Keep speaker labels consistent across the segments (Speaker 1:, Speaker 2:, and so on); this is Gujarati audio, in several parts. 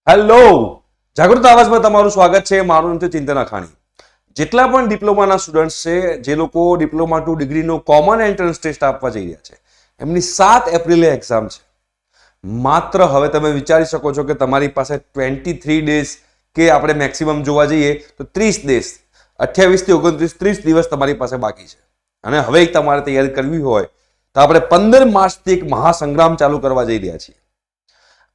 Speaker 1: હેલો, જાગૃત આવાજમાં તમારું સ્વાગત છે. મારું નામ છે ચિંતન અખાણી. જેટલા પણ ડિપ્લોમાના સ્ટુડન્ટ્સ છે, જે લોકો ડિપ્લોમા ટુ ડિગ્રીનો કોમન એન્ટ્રન્સ ટેસ્ટ આપવા જઈ રહ્યા છે, એમની 7 એપ્રિલે એક્ઝામ છે. માત્ર હવે તમે વિચારી શકો છો કે તમારી પાસે 23 ડેઝ કે આપણે મેક્સિમમ જોવા જઈએ તો 30 ડેઝ, 28 થી 29, 30 દિવસ તમારી પાસે બાકી છે. અને હવે તમારે તૈયારી કરવી હોય તો આપણે 15 માર્ચથી એક મહાસંગ્રામ ચાલુ કરવા જઈ રહ્યા છીએ.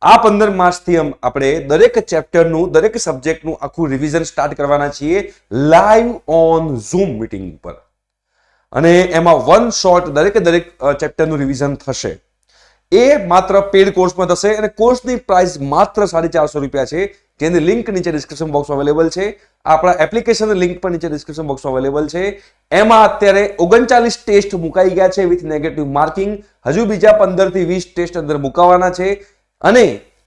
Speaker 1: આ 15 માર્ચથી આપણે દરેક ચેપ્ટરનું, દરેક સબ્જેક્ટનું આખું રિવિઝન સ્ટાર્ટ કરવાના છીએ લાઈવ ઓન ઝૂમ મીટિંગ પર. અને એમાં વન શોટ દરેક ચેપ્ટરનું રિવિઝન થશે. એ માત્ર પેડ કોર્સમાં થશે અને કોર્સની પ્રાઇસ માત્ર 450 રૂપિયા છે, જેની લિંક નીચે ડિસ્ક્રિપ્શન બોક્સમાં અવેલેબલ છે. આપણા એપ્લિકેશનની લિંક પણ નીચે ડિસ્ક્રિપ્શન બોક્સમાં અવેલેબલ છે. એમાં અત્યારે 39 ટેસ્ટ મુકાઈ ગયા છે વિથ નેગેટિવ માર્કિંગ. હજુ બીજા 15 થી 20 ટેસ્ટ અંદર મુકાવાના છે. અને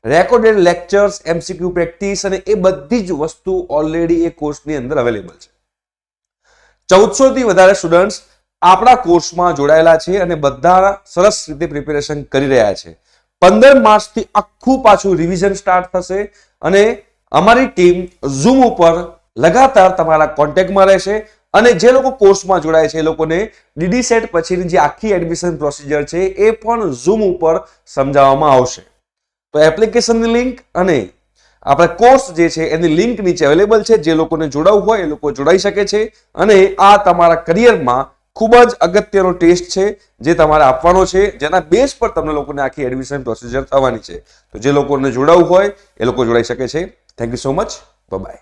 Speaker 1: રેકોર્ડેડ લેક્ચર્સ, એમસીક્યુ પ્રેક્ટિસ અને એ બધી જ વસ્તુ ઓલરેડી એ કોર્સની અંદર અવેલેબલ છે. 1400 થી વધારે સ્ટુડન્ટ્સ આપણા કોર્સમાં જોડાયેલા છે અને બધા સરસ રીતે પ્રિપેરેશન કરી રહ્યા છે. 15 માર્ચથી આખું પાછું રિવિઝન સ્ટાર્ટ થશે અને અમારી ટીમ ઝૂમ ઉપર લગાતાર તમારા કોન્ટેક્ટમાં રહેશે. અને જે લોકો કોર્સમાં જોડાય છે એ લોકોને ડીડી સેટ પછીની જે આખી એડમિશન પ્રોસિજર છે એ પણ ઝૂમ ઉપર સમજાવવામાં આવશે. તો એપ્લિકેશનની લિંક અને આપણા કોર્સ જે છે એની લિંક નીચે અવેલેબલ છે. જે લોકોને જોડાવવું હોય એ લોકો જોડાઈ શકે છે. અને આ તમારા કરિયરમાં ખૂબ જ અગત્યનો ટેસ્ટ છે જે તમારે આપવાનો છે, જેના બેઝ પર તમને લોકોને આખી એડમિશન પ્રોસિજર થવાની છે. તો જે લોકોને જોડાવવું હોય એ લોકો જોડાઈ શકે છે. Thank you so much. By.